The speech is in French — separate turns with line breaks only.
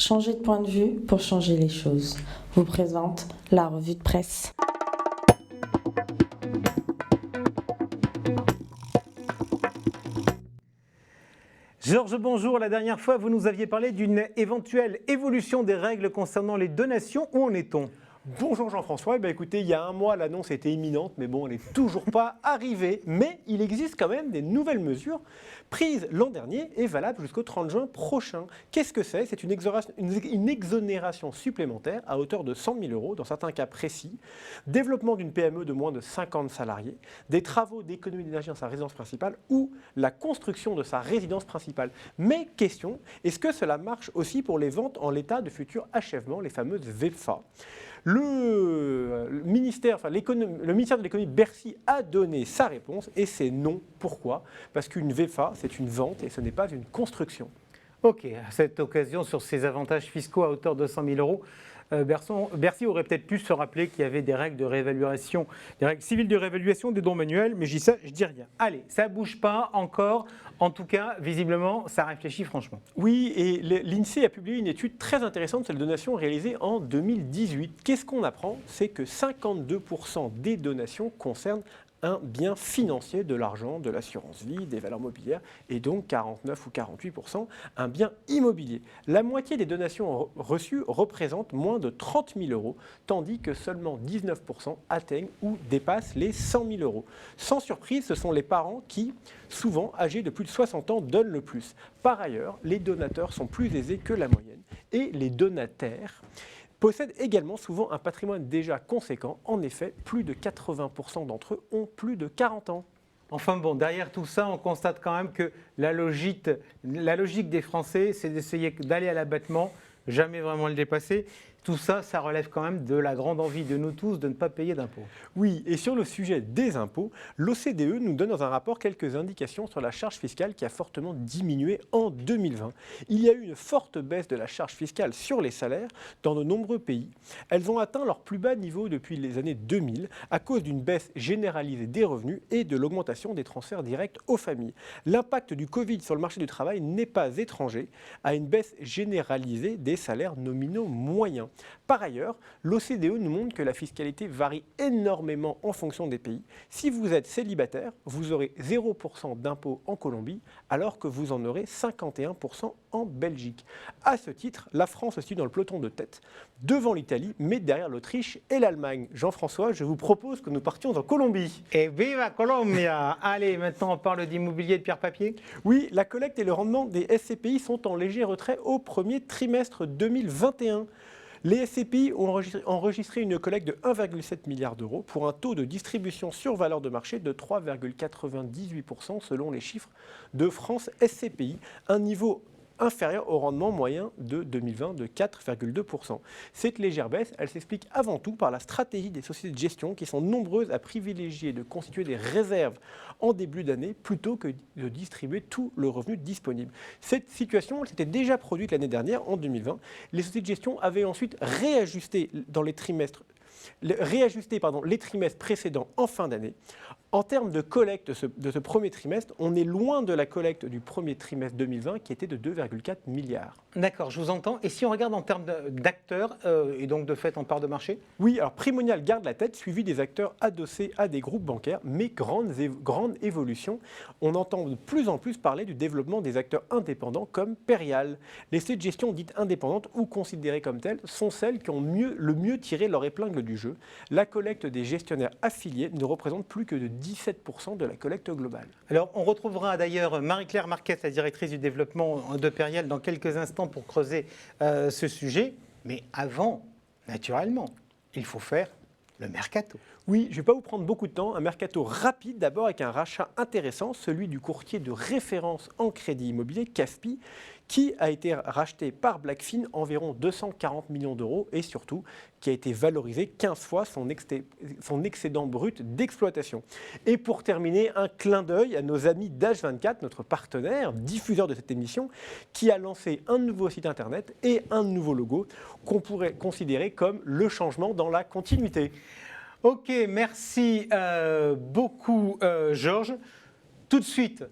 Changer de point de vue pour changer les choses. Vous présente la revue de presse.
Georges, bonjour. La dernière fois, vous nous aviez parlé d'une éventuelle évolution des règles concernant les donations. Où en est-on ?
Bonjour Jean-François, écoutez, il y a un mois l'annonce était imminente, mais bon, elle n'est toujours pas arrivée. Mais il existe quand même des nouvelles mesures prises l'an dernier et valables jusqu'au 30 juin prochain. Qu'est-ce que c'est ? C'est une exonération supplémentaire à hauteur de 100 000 euros dans certains cas précis, développement d'une PME de moins de 50 salariés, des travaux d'économie d'énergie dans sa résidence principale ou la construction de sa résidence principale. Mais question, est-ce que cela marche aussi pour les ventes en l'état de futur achèvement, les fameuses VEFA ? Le ministère de l'économie Bercy a donné sa réponse et c'est non. Pourquoi ? Parce qu'une VEFA, c'est une vente et ce n'est pas une construction.
Ok, à cette occasion, sur ces avantages fiscaux à hauteur de 100 000 euros, Bercy aurait peut-être pu se rappeler qu'il y avait des règles de réévaluation, des règles civiles de réévaluation des dons manuels, mais je dis ça, je dis rien. Allez, ça ne bouge pas encore. En tout cas, visiblement, ça réfléchit franchement.
Oui, et l'INSEE a publié une étude très intéressante sur les donations réalisées en 2018. Qu'est-ce qu'on apprend ? C'est que 52% des donations concernent un bien financier, de l'argent, de l'assurance vie, des valeurs mobilières, et donc 49 ou 48% un bien immobilier. La moitié des donations reçues représentent moins de 30 000 euros, tandis que seulement 19% atteignent ou dépassent les 100 000 euros. Sans surprise, ce sont les parents qui, souvent âgés de plus de 60 ans, donnent le plus. Par ailleurs, les donateurs sont plus aisés que la moyenne, et les donataires possèdent également souvent un patrimoine déjà conséquent. En effet, plus de 80% d'entre eux ont plus de 40 ans.
Enfin bon, derrière tout ça, on constate quand même que la logique des Français, c'est d'essayer d'aller à l'abattement, jamais vraiment le dépasser. Tout ça, ça relève quand même de la grande envie de nous tous de ne pas payer d'impôts.
Oui, et sur le sujet des impôts, l'OCDE nous donne dans un rapport quelques indications sur la charge fiscale qui a fortement diminué en 2020. Il y a eu une forte baisse de la charge fiscale sur les salaires dans de nombreux pays. Elles ont atteint leur plus bas niveau depuis les années 2000 à cause d'une baisse généralisée des revenus et de l'augmentation des transferts directs aux familles. L'impact du Covid sur le marché du travail n'est pas étranger à une baisse généralisée des salaires nominaux moyens. Par ailleurs, l'OCDE nous montre que la fiscalité varie énormément en fonction des pays. Si vous êtes célibataire, vous aurez 0% d'impôt en Colombie, alors que vous en aurez 51% en Belgique. À ce titre, la France se situe dans le peloton de tête, devant l'Italie, mais derrière l'Autriche et l'Allemagne. Jean-François, je vous propose que nous partions en Colombie.
Et viva Colombia! Allez, maintenant on parle d'immobilier de pierre-papier.
Oui, la collecte et le rendement des SCPI sont en léger retrait au premier trimestre 2021. Les SCPI ont enregistré une collecte de 1,7 milliard d'euros pour un taux de distribution sur valeur de marché de 3,98% selon les chiffres de France SCPI, un niveau inférieur au rendement moyen de 2020 de 4,2%. Cette légère baisse, elle s'explique avant tout par la stratégie des sociétés de gestion qui sont nombreuses à privilégier de constituer des réserves en début d'année plutôt que de distribuer tout le revenu disponible. Cette situation, elle s'était déjà produite l'année dernière, en 2020. Les sociétés de gestion avaient ensuite réajusté les trimestres précédents en fin d'année. En termes de collecte de ce premier trimestre, on est loin de la collecte du premier trimestre 2020 qui était de 2,4 milliards.
D'accord, je vous entends. Et si on regarde en termes d'acteurs et donc de fait en part de marché ?
Oui, alors Primonial garde la tête, suivi des acteurs adossés à des groupes bancaires, mais grande évolution. On entend de plus en plus parler du développement des acteurs indépendants comme Perial. Les sociétés de gestion dites indépendantes ou considérées comme telles sont celles qui ont le mieux tiré leur épingle du jeu. La collecte des gestionnaires affiliés ne représente plus que de 17% de la collecte globale.
Alors, on retrouvera d'ailleurs Marie-Claire Marquez, la directrice du développement de Perial, dans quelques instants pour creuser ce sujet. Mais avant, naturellement, il faut faire le mercato.
Oui, je ne vais pas vous prendre beaucoup de temps. Un mercato rapide, d'abord avec un rachat intéressant, celui du courtier de référence en crédit immobilier, CAFPI, qui a été racheté par Blackfin environ 240 millions d'euros et surtout qui a été valorisé 15 fois son excédent brut d'exploitation. Et pour terminer, un clin d'œil à nos amis d'H24, notre partenaire, diffuseur de cette émission, qui a lancé un nouveau site internet et un nouveau logo qu'on pourrait considérer comme le changement dans la continuité.
Ok, merci beaucoup Georges. Tout de suite,